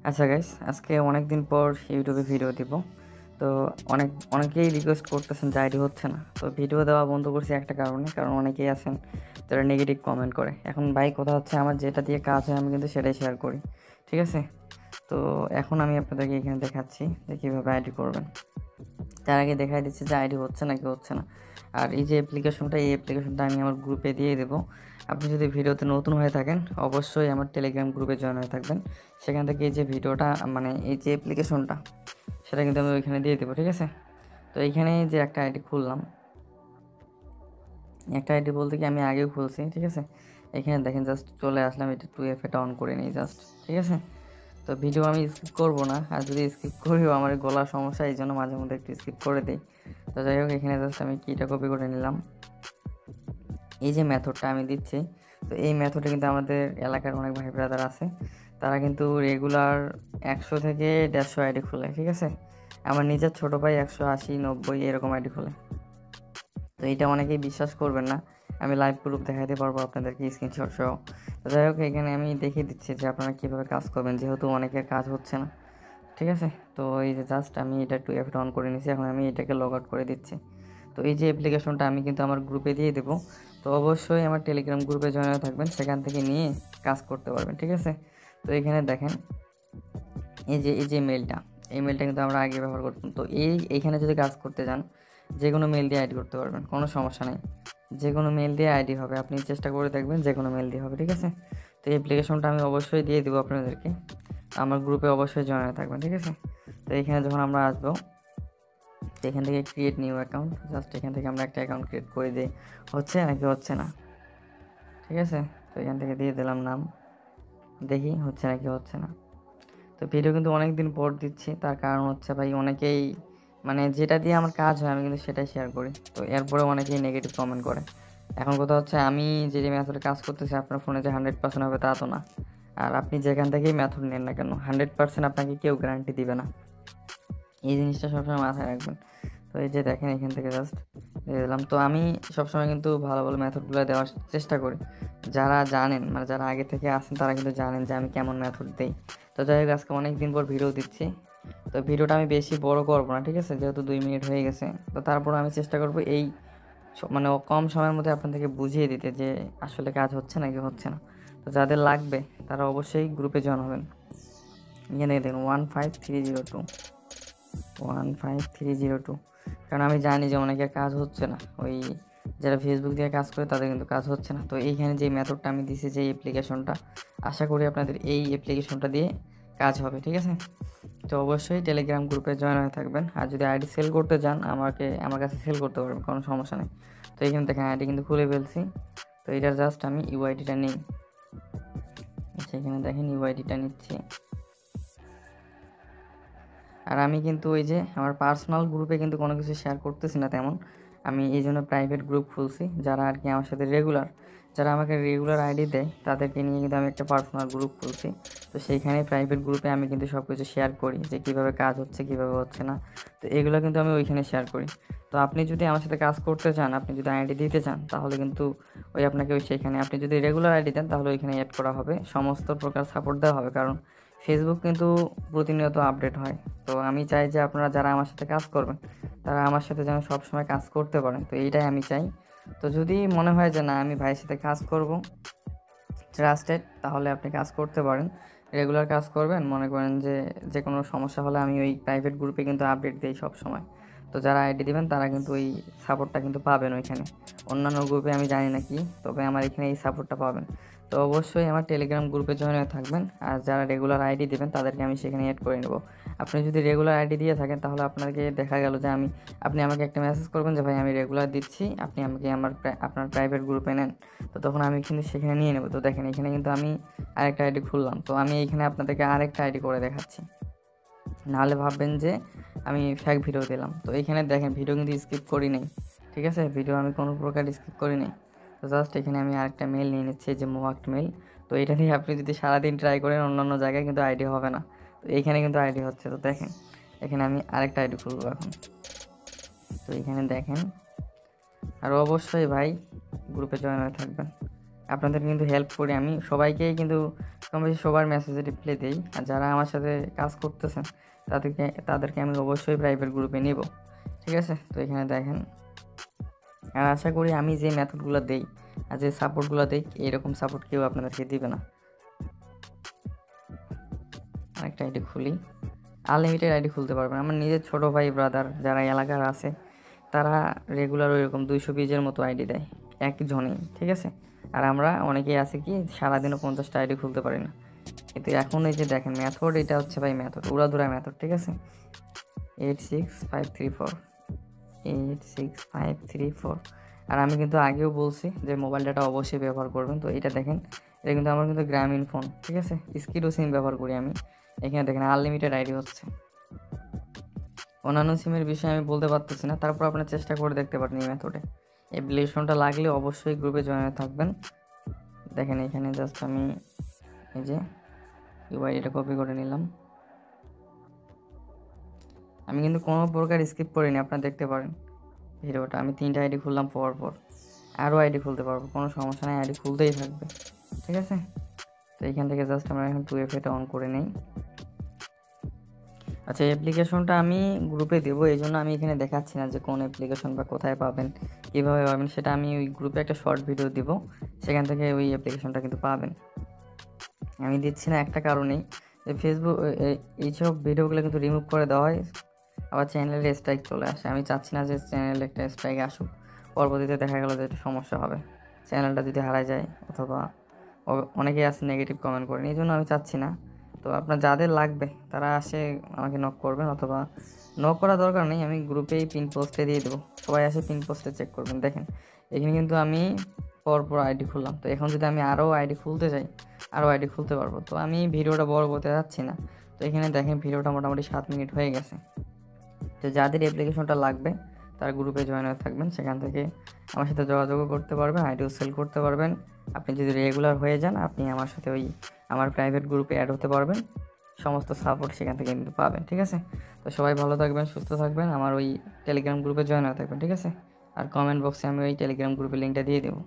আচ্ছা গাইস, আজকে অনেক দিন পর ইউটিউবে ভিডিও দিব। তো অনেকেই রিকোয়েস্ট করতেছেন যে আইডি হচ্ছে না। তো ভিডিও দেওয়া বন্ধ করছি একটা কারণ অনেকেই আছেন যারা নেগেটিভ কমেন্ট করে। এখন ভাই কথা হচ্ছে, আমার যেটা দিয়ে কাজ হয় আমি কিন্তু সেটাই শেয়ার করি, ঠিক আছে? তো এখন আমি আপনাদেরকে এখানে দেখাচ্ছি যে কীভাবে আইডি করবেন। তার আগে দেখাই দিচ্ছি যে আইডি হচ্ছে নাকি হচ্ছে না। আর এই যে অ্যাপ্লিকেশনটা আমি আমার গ্রুপে দিয়ে দেবো। আপনি যদি ভিডিওতে নতুন হয়ে থাকেন অবশ্যই আমার টেলিগ্রাম গ্রুপে জয়েন হয়ে থাকবেন। সেখান থেকে এই যে ভিডিওটা মানে এই যে অ্যাপ্লিকেশনটা সেটা কিন্তু আমি ওইখানে দিয়ে দেবো, ঠিক আছে? তো এইখানে যে একটা আইডি খুললাম, একটা আইডি বলতে কি আমি আগেও খুলছি, ঠিক আছে? এখানে দেখেন জাস্ট চলে আসলাম, এটা 2F এটা অন করে নিই জাস্ট, ঠিক আছে? তো ভিডিও আমি স্কিপ করবো না, আর যদি স্কিপ করিও আমার গলার সমস্যা, এই জন্য মাঝে মধ্যে একটু স্কিপ করে দিই। তো যাই হোক, এখানে জাস্ট আমি কিটা কপি করে নিলাম। এই যে মেথডটা আমি দিচ্ছি, তো এই মেথডে কিন্তু আমাদের এলাকার অনেক ভাই ব্রাদার আছে, তারা কিন্তু রেগুলার 100 থেকে 150 আইডি খোলে, ঠিক আছে? আমার নিজের ছোটো ভাই 180, 90 এরকম আইডি খোলে। তো এটা অনেকেই বিশ্বাস করবেন না, আমি লাইভ প্রুফ দেখাতে পারবো আপনাদেরকে স্ক্রিনশট সহ। তো যাই হোক, এখানে আমি দেখিয়ে দিচ্ছি যে আপনারা কীভাবে কাজ করবেন, যেহেতু অনেকের কাজ হচ্ছে না, ঠিক আছে? তো এই যে জাস্ট আমি এটা 2F অন করে নিয়েছি, এখন আমি এটাকে লগ আউট করে দিচ্ছি। তো এই যে অ্যাপ্লিকেশনটা আমি কিন্তু আমার গ্রুপে দিয়ে দেবো। তো অবশ্যই আমার টেলিগ্রাম গ্রুপে জয়েন হয়ে থাকবেন, সেখান থেকে নিয়ে কাজ করতে পারবেন, ঠিক আছে? তো এখানে দেখেন এই যে মেলটা, এই মেলটা কিন্তু আমরা আগে ব্যবহার করতাম। তো এইখানে যদি কাজ করতে যান, যে কোনো মেল দিয়ে আইডি করতে পারবেন, কোনো সমস্যা নেই। যে কোনো মেল দিয়ে আইডি হবে, আপনি চেষ্টা করে দেখবেন যে কোনো মেল দিয়ে হবে, ঠিক আছে? তো এই অ্যাপ্লিকেশনটা আমি অবশ্যই দিয়ে দেবো আপনাদেরকে, আমার গ্রুপে অবশ্যই জয়েন হয়ে থাকবেন, ঠিক আছে? তো এখানে যখন আমরা আসবো, তো এখান থেকে ক্রিয়েট নিউ অ্যাকাউন্ট, জাস্ট এখান থেকে আমরা একটা অ্যাকাউন্ট ক্রিয়েট করে দিই। হচ্ছে নাকি হচ্ছে না, ঠিক আছে? তো এখান থেকে দিয়ে দিলাম নাম, দেখি হচ্ছে নাকি হচ্ছে না। তো ভিডিও কিন্তু অনেক দিন পর দিচ্ছি, তার কারণ হচ্ছে ভাই অনেকেই মানে যেটা দিয়ে আমার কাজ হয় আমি কিন্তু সেটাই শেয়ার করি, তো এরপরে অনেকেই নেগেটিভ কমেন্ট করে। এখন কথা হচ্ছে, আমি যে মেথডে কাজ করতেছি আপনার ফোনে যে 100% হবে তা তো না। আর আপনি যেখান থেকেই মেথড নেন না কেন, 100% আপনাকে কেউ গ্যারান্টি দিবে না, এই জিনিসটা সবসময় মাথায় রাখবেন। তো এই যে দেখেন, এখান থেকে জাস্ট দিয়ে দিলাম। তো আমি সবসময় কিন্তু ভালো ভালো মেথডগুলো দেওয়ার চেষ্টা করি। যারা জানেন, মানে যারা আগে থেকে আসেন তারা কিন্তু জানেন যে আমি কেমন মেথড দিই। তো যাই হোক, আজকে অনেক দিন পর ভিডিও দিচ্ছি। তো ভিডিওটা আমি বেশি বড় করবো না, ঠিক আছে? যেহেতু 2 মিনিট হয়ে গেছে, তো তারপর আমি চেষ্টা করবো এই মানে কম সময়ের মধ্যে আপনাদেরকে বুঝিয়ে দিতে যে আসলে কাজ হচ্ছে নাকি হচ্ছে না। তো যাদের লাগবে তারা অবশ্যই গ্রুপে জয়েন হবেন। এখানে দেখুন 15302, 15302। কারণ আমি জানি যে অনেকের কাজ হচ্ছে না, ওই যারা ফেসবুক দিয়ে কাজ করে তাদের কিন্তু কাজ হচ্ছে না। তো এইখানে যে মেথডটা আমি দিছি, যে অ্যাপ্লিকেশনটা, আশা করি আপনাদের এই অ্যাপ্লিকেশনটা দিয়ে কাজ হবে, ঠিক আছে? তো অবশ্যই টেলিগ্রাম গ্রুপে জয়েন হয়ে থাকবেন। আর যদি আইডি সেল করতে চান আমার কাছে সেল করতে পারবেন, কোনো সমস্যা নেই। তো এখানে দেখেন আইডি কিন্তু খুলে ফেলছি। তো এটার জাস্ট আমি ইউআইডিটা নিই, সেখানে দেখেন ইউআইডিটা নিচ্ছি। আর আমি কিন্তু ওই যে আমার পার্সোনাল গ্রুপে কিন্তু কোনো কিছু শেয়ার করতেছি না তেমন, আমি এই জন্য প্রাইভেট গ্রুপ খুলছি। যারা আর কি আমার সাথে যারা আমাকে রেগুলার আইডি দেয় তাদেরকে নিয়ে কিন্তু আমি একটা পার্সোনাল গ্রুপ খুলছি। তো সেইখানে প্রাইভেট গ্রুপে আমি কিন্তু সব কিছু শেয়ার করি, যে কীভাবে কাজ হচ্ছে কীভাবে হচ্ছে না। তো এগুলো কিন্তু আমি ওইখানে শেয়ার করি। তো আপনি যদি আমার সাথে কাজ করতে চান, আপনি যদি আইডি দিতে চান, তাহলে কিন্তু আপনাকে সেইখানে, আপনি যদি রেগুলার আইডি দেন তাহলে ওইখানে অ্যাড করা হবে, সমস্ত প্রকার সাপোর্ট দেওয়া হবে। কারণ ফেসবুক কিন্তু প্রতিনিয়ত আপডেট হয়। তো আমি চাই যে আপনারা যারা আমার সাথে কাজ করবেন তারা আমার সাথে যেন সবসময় কাজ করতে পারেন, তো এইটাই আমি চাই। তো যদি মনে হয় যে না আমি ভাইয়ের সাথে কাজ করব ট্রাস্টেড, তাহলে আপনি কাজ করতে পারেন, রেগুলার কাজ করবেন। মনে করেন যে যে কোনো সমস্যা হলে আমি ওই প্রাইভেট গ্রুপে কিন্তু আপডেট দিই সব সময়। তো যারা আইডি দিবেন তারা কিন্তু ওই সাপোর্টটা কিন্তু পাবেন ওইখানে। অন্যান্য গ্রুপে আমি জানি না কি, তবে আমার এখানে এই সাপোর্টটা পাবেন। তো অবশ্যই আমার টেলিগ্রাম গ্রুপে জয়েন হয়ে থাকবেন। আর যারা রেগুলার আইডি দেবেন তাদেরকে আমি সেখানে অ্যাড করে নেব। আপনি যদি রেগুলার আইডি দিয়ে থাকেন তাহলে আপনাকে দেখা গেল যে আপনি আমাকে একটা মেসেজ করবেন যে ভাই আমি রেগুলার দিচ্ছি, আপনি আমাকে আপনার প্রাইভেট গ্রুপে নেন। তো তখন আমি কিন্তু সেখানে নিয়ে নেব। তো দেখেন এখানে কিন্তু আমি আরেকটা আইডি খুললাম। তো আমি এইখানে আপনাদেরকে আরেকটা আইডি করে দেখাচ্ছি, নাহলে ভাববেন যে আমি ফেক ভিডিও দিলাম। তো এইখানে দেখেন ভিডিও কিন্তু স্কিপ করি নাই, ঠিক আছে? ভিডিও আমি কোনো প্রকার স্কিপ করি নাই। তো জাস্ট এখানে আমি আরেকটা মেল নিয়ে নিচ্ছি, যে মোয়াক্ট মেল। তো এটা দিয়ে আপনি যদি সারাদিন ট্রাই করেন অন্যান্য জায়গায় কিন্তু আইডি হবে না, তো এইখানে কিন্তু আইডি হচ্ছে। তো দেখেন এখানে আমি আরেকটা আইডি খুলবো এখন। তো এখানে দেখেন, আর অবশ্যই ভাই গ্রুপে জয়েন হয়ে থাকবেন। আপনাদের কিন্তু হেল্প করি আমি, সবাইকেই কিন্তু কম বেশি সবার মেসেজে রিপ্লাই দিই। আর যারা আমার সাথে কাজ করতেছেন তাদেরকে আমি অবশ্যই প্রাইভেট গ্রুপে নিব, ঠিক আছে। তো এখানে দেখেন, আর আশা করি আমি যে মেথডগুলো দেই আর যে সাপোর্টগুলো দিই এরকম সাপোর্ট কেউ আপনাদেরকে দিবে না। আরেকটা আইডি খুলি, আনলিমিটেড আইডি খুলতে পারবেন। আমার নিজের ছোটো ভাই ব্রাদার যারা এলাকার আছে তারা রেগুলার ওইরকম 220-এর মতো আইডি দেয় একজনেই, ঠিক আছে। আর আমরা অনেকেই আছে কি সারাদিনও 50টা আইডি খুলতে পারি না। কিন্তু এখন এই যে দেখেন মেথড, এটা হচ্ছে ভাই মেথড, উড়াধুরা মেথড, ঠিক আছে। 86534 86534। আর আমি কিন্তু আগেও বলছি যে মোবাইল ডাটা অবশ্যই ব্যবহার করবেন। তো এটা দেখেন, এটা কিন্তু আমার কিন্তু গ্রামীণ ফোন, ঠিক আছে। স্কিডো সিম ব্যবহার করি আমি। এখানে দেখেন আনলিমিটেড আইডি হচ্ছে। অন্যান্য সিমের বিষয়ে আমি বলতে পারতেছি না, তারপর আপনার চেষ্টা করে দেখতে পারেন এই মেথডে। অ্যাপ্লিকেশনটা লাগলে অবশ্যই গ্রুপে জয়েন হয়ে থাকবেন। দেখেন এখানে জাস্ট আমি এই যে ইউআইডিটা কপি করে নিলাম। আমি কিন্তু কোনো প্রকার স্কিপ করিনি, আপনারা দেখতে পারেন ভিডিওটা। আমি 3টা আইডি খুললাম পর আরও আইডি খুলতে পারবো, কোনো সমস্যা নেই, আইডি খুলতেই থাকবে, ঠিক আছে। তো এইখান থেকে জাস্ট আমরা এখন 2FA অন করে নেই। আচ্ছা, অ্যাপ্লিকেশনটা আমি গ্রুপে দেবো, এই জন্য আমি এখানে দেখাচ্ছি না যে কোন অ্যাপ্লিকেশন বা কোথায় পাবেন, কীভাবে পাবেন, সেটা আমি ওই গ্রুপে একটা শর্ট ভিডিও দিব, সেখান থেকে ওই অ্যাপ্লিকেশনটা কিন্তু পাবেন। আমি দিচ্ছি না একটা কারণেই, যে ফেসবুক এইসব ভিডিওগুলো কিন্তু রিমুভ করে দেওয়া হয়, আবার চ্যানেলের স্ট্রাইক চলে আসে। আমি চাচ্ছি না যে চ্যানেলে একটা স্ট্রাইক আসুক, পরবর্তীতে দেখা গেল যে একটা সমস্যা হবে, চ্যানেলটা যদি হারায় যায়, অথবা অনেকেই আছে নেগেটিভ কমেন্ট করেন, এই জন্য আমি চাচ্ছি না। তো আপনার যাদের লাগবে তারা আসে আমাকে নক করবেন, অথবা নক করা দরকার নেই, আমি গ্রুপেই পিন পোস্টে দিয়ে দেবো, সবাই আসে পিন পোস্টে চেক করবেন। দেখেন এখানে কিন্তু আমি পরপর আইডি খুললাম। তো এখন যদি আমি আরও আইডি খুলতে চাই, আরও আইডি খুলতে পারবো। তো আমি ভিডিওটা বড় করতে যাচ্ছি না। তো এখানে দেখেন ভিডিওটা মোটামুটি 7 মিনিট হয়ে গেছে। তো যাদের অ্যাপ্লিকেশনটা লাগবে তার গ্রুপে জয়েন হয়ে থাকবেন, সেখান থেকে আমার সাথে যোগাযোগও করতে পারবেন, আইডিও সেল করতে পারবেন। আপনি যদি রেগুলার হয়ে যান, আপনি আমার সাথে ওই আমার প্রাইভেট গ্রুপে অ্যাড হতে পারবেন, সমস্ত সাপোর্ট সেখান থেকে কিন্তু পাবেন, ঠিক আছে। তো সবাই ভালো থাকবেন, সুস্থ থাকবেন, আমার ওই টেলিগ্রাম গ্রুপে জয়েন হয়ে থাকবেন, ঠিক আছে। আর কমেন্ট বক্সে আমি ওই টেলিগ্রাম গ্রুপের লিঙ্কটা দিয়ে দেবো।